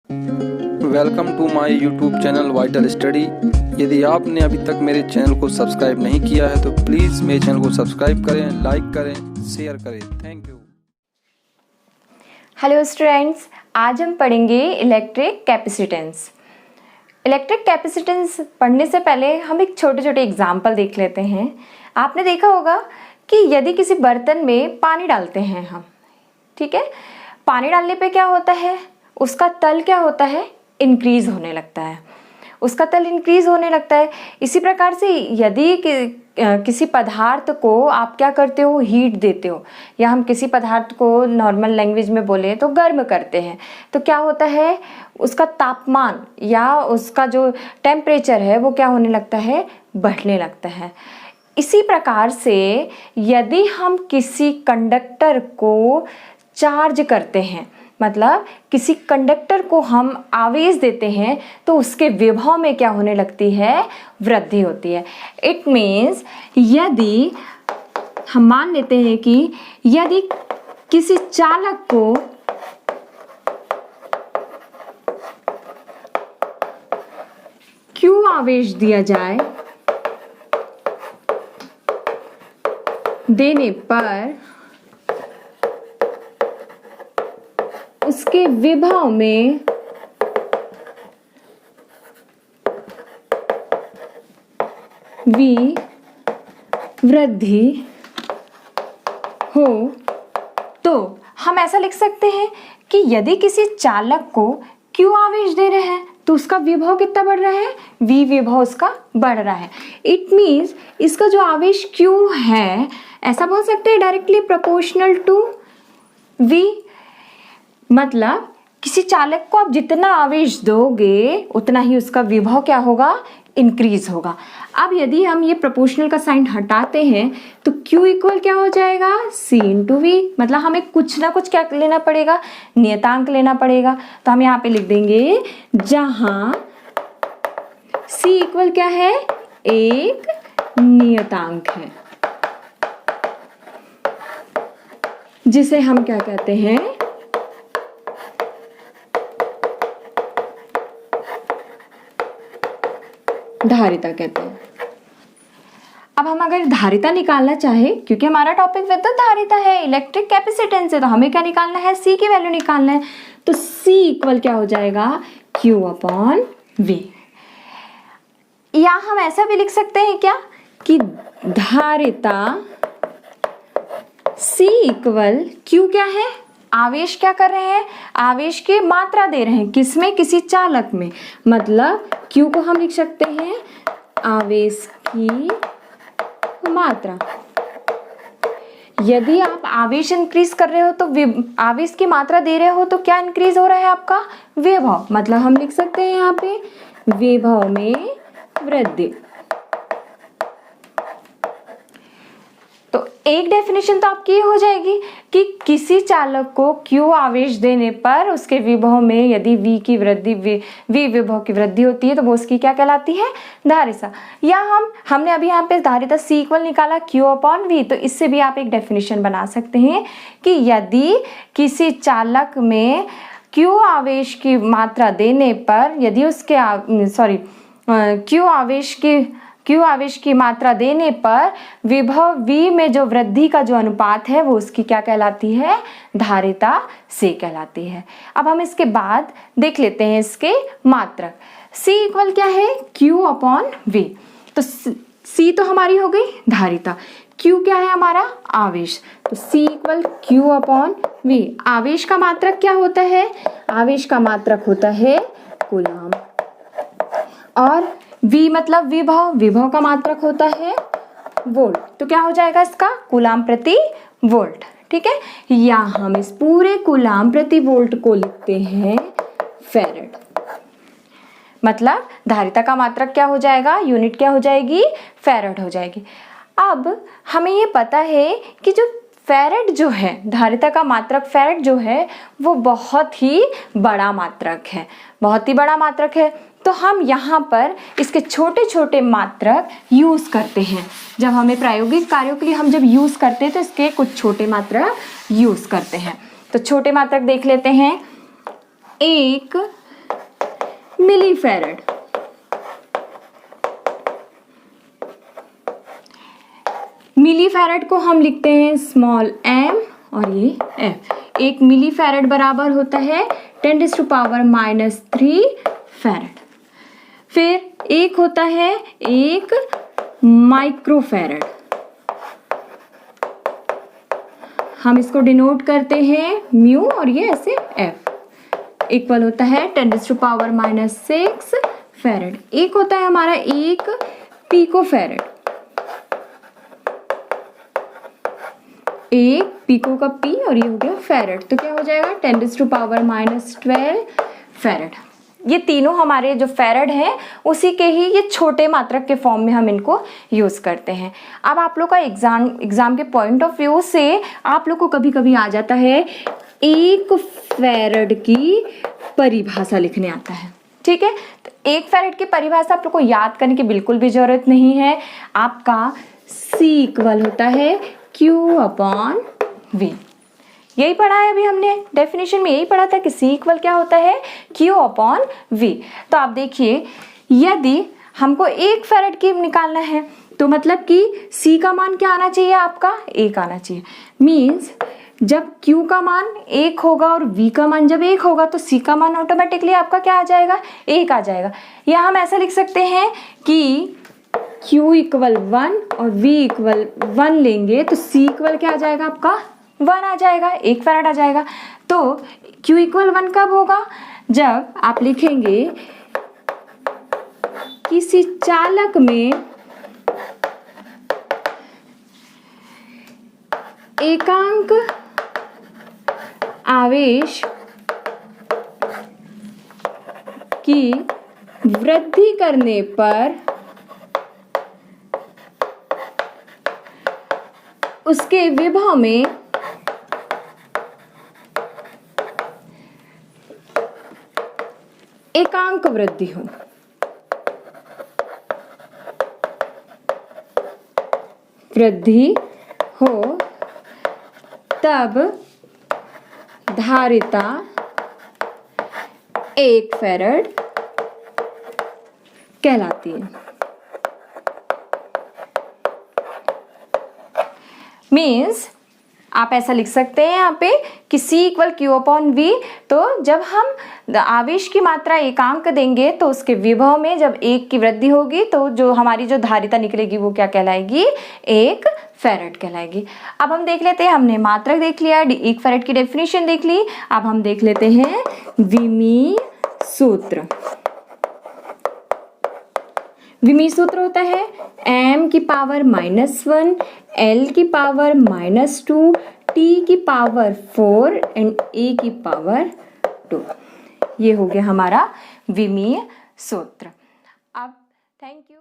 Welcome to my YouTube channel vital study. यदि आपने अभी तक मेरे चैनल को सब्सक्राइब नहीं किया है तो प्लीज़ मेरे चैनल को सब्सक्राइब करें, लाइक करें, शेयर करें। Thank you. हेलो स्टूडेंट्स, आज हम पढ़ेंगे इलेक्ट्रिक कैपेसिटेंस। इलेक्ट्रिक कैपेसिटेंस पढ़ने से पहले हम एक छोटे छोटे एग्जाम्पल देख लेते हैं। आपने देखा होगा कि यदि किसी बर्तन में पानी डालते हैं हम, ठीक है, पानी डालने पे क्या होता है, उसका तल क्या होता है, इंक्रीज होने लगता है, उसका तल इंक्रीज होने लगता है। इसी प्रकार से यदि किसी पदार्थ को आप क्या करते हो, हीट देते हो, या हम किसी पदार्थ को नॉर्मल लैंग्वेज में बोले तो गर्म करते हैं, तो क्या होता है, उसका तापमान या उसका जो टेम्परेचर है वो क्या होने लगता है, बढ़ने लगता है। इसी प्रकार से यदि हम किसी कंडक्टर को चार्ज करते हैं, मतलब किसी कंडक्टर को हम आवेश देते हैं, तो उसके विभव में क्या होने लगती है, वृद्धि होती है। इट मीन्स यदि हम मान लेते हैं कि यदि किसी चालक को Q आवेश दिया जाए, देने पर उसके विभव में V वृद्धि हो, तो हम ऐसा लिख सकते हैं कि यदि किसी चालक को Q आवेश दे रहे हैं तो उसका विभव कितना बढ़ रहा है, V विभव उसका बढ़ रहा है। इट मीन्स इसका जो आवेश Q है, ऐसा बोल सकते हैं डायरेक्टली प्रोपोर्शनल टू V। मतलब किसी चालक को आप जितना आवेश दोगे उतना ही उसका विभव क्या होगा, इंक्रीज होगा। अब यदि हम ये प्रोपोर्शनल का साइन हटाते हैं तो Q इक्वल क्या हो जाएगा, C इंटू V। मतलब हमें कुछ ना कुछ क्या लेना पड़ेगा, नियतांक लेना पड़ेगा। तो हम यहाँ पे लिख देंगे जहां C इक्वल क्या है, एक नियतांक है, जिसे हम क्या कहते हैं, धारिता कहते हैं। अब हम अगर धारिता निकालना चाहे, क्योंकि हमारा टॉपिक विद्युत धारिता है, इलेक्ट्रिक कैपेसिटेंस है, तो हमें क्या निकालना है, C की वैल्यू निकालना है। तो C इक्वल क्या हो जाएगा, Q अपॉन V। या हम ऐसा भी लिख सकते हैं क्या कि धारिता C इक्वल Q क्या है, आवेश क्या कर रहे हैं, आवेश की मात्रा दे रहे हैं, किसमें, किसी चालक में। मतलब Q को हम लिख सकते हैं आवेश की मात्रा। यदि आप आवेश इंक्रीज कर रहे हो तो आवेश की मात्रा दे रहे हो तो क्या इंक्रीज हो रहा है, आपका विभव। मतलब हम लिख सकते हैं यहाँ पे विभव में वृद्धि। तो एक डेफिनेशन तो आपकी ये हो जाएगी कि किसी चालक को Q आवेश देने पर उसके विभव में यदि V की वृद्धि, V विभव की वृद्धि होती है तो वो उसकी क्या कहलाती है, धारिता। या हमने अभी यहाँ पे धारिता C इक्वल निकाला Q अपॉन V, तो इससे भी आप एक डेफिनेशन बना सकते हैं कि यदि किसी चालक में Q आवेश की मात्रा देने पर, यदि उसके Q आवेश की मात्रा देने पर विभव V में जो वृद्धि का जो अनुपात है वो उसकी क्या कहलाती है, धारिता C कहलाती है। अब हम इसके बाद देख लेते हैं इसके मात्रक। C इक्वल क्या है, Q अपॉन V। तो C तो हमारी हो गई धारिता, Q क्या है हमारा, आवेश। तो C equal Q upon V। आवेश का मात्रक क्या होता है, आवेश का मात्रक होता है कूलाम, और V मतलब विभव, विभव का मात्रक होता है वोल्ट। तो क्या हो जाएगा इसका, कूलाम प्रति वोल्ट। ठीक है, या हम इस पूरे कूलाम प्रति वोल्ट को लिखते हैं फैरेड। मतलब धारिता का मात्रक क्या हो जाएगा, यूनिट क्या हो जाएगी, फैरेड हो जाएगी। अब हमें ये पता है कि जो फैरेड जो है, धारिता का मात्रक फैरेड जो है वो बहुत ही बड़ा मात्रक है, बहुत ही बड़ा मात्रक है। तो हम यहाँ पर इसके छोटे छोटे मात्रक यूज़ करते हैं। जब हमें प्रायोगिक कार्यों के लिए हम जब यूज़ करते हैं तो इसके कुछ छोटे मात्रक यूज़ करते हैं। तो छोटे मात्रक देख लेते हैं। 1 मिलीफैरड। मिलीफैरड को हम लिखते हैं स्मॉल m और ये f। एक मिलीफैरड बराबर होता है 10⁻³ फैरड। फिर एक होता है एक माइक्रोफैरड, हम इसको डिनोट करते हैं म्यू और ये ऐसे f, इक्वल होता है 10⁻⁻6 फैरड। एक होता है हमारा एक पिकोफैरड, एक पिको का पी और ये हो गया फैरड, तो क्या हो जाएगा 10⁻⁻12 फैरड। ये तीनों हमारे जो फैरड हैं उसी के ही ये छोटे मात्रक के फॉर्म में हम इनको यूज करते हैं। अब आप लोग का एग्जाम के पॉइंट ऑफ व्यू से आप लोग को कभी कभी आ जाता है एक फैरड की परिभाषा लिखने आता है, ठीक है। तो एक फैरड की परिभाषा आप लोग को याद करने की बिल्कुल भी जरूरत नहीं है। आपका C इक्वल होता है Q/V। यही पढ़ा है अभी हमने डेफिनेशन में, यही पढ़ा था कि C इक्वल क्या होता है Q/V। तो आप देखिए यदि हमको एक फैरड की निकालना है तो मतलब कि C का मान क्या आना चाहिए, आपका 1 आना चाहिए। मीन्स जब Q का मान 1 होगा और V का मान जब 1 होगा तो C का मान ऑटोमेटिकली आपका क्या आ जाएगा, 1 आ जाएगा। या हम ऐसा लिख सकते हैं कि Q इक्वल 1 और V इक्वल 1 लेंगे तो C इक्वल क्या आ जाएगा, आपका 1 आ जाएगा, 1 फैरड आ जाएगा। तो Q इक्वल 1 कब होगा, जब आप लिखेंगे किसी चालक में एकांक आवेश की वृद्धि करने पर उसके विभव में एकांक वृद्धि हो। वृद्धि हो तब धारिता 1 फैरड कहलाती है। मीन्स आप ऐसा लिख सकते हैं यहाँ पे कि C इक्वल Q/V। तो जब हम आवेश की मात्रा एकांक देंगे तो उसके विभव में जब 1 की वृद्धि होगी तो जो हमारी जो धारिता निकलेगी वो क्या कहलाएगी, 1 फैरड कहलाएगी। अब हम देख लेते हैं, हमने मात्रक देख लिया, 1 फैरड की डेफिनेशन देख ली। अब हम देख लेते हैं विमीय सूत्र। विमीय सूत्र होता है m की पावर -1, l की पावर -2, t की पावर 4 एंड a की पावर 2। ये हो गया हमारा विमीय सूत्र। अब थैंक यू।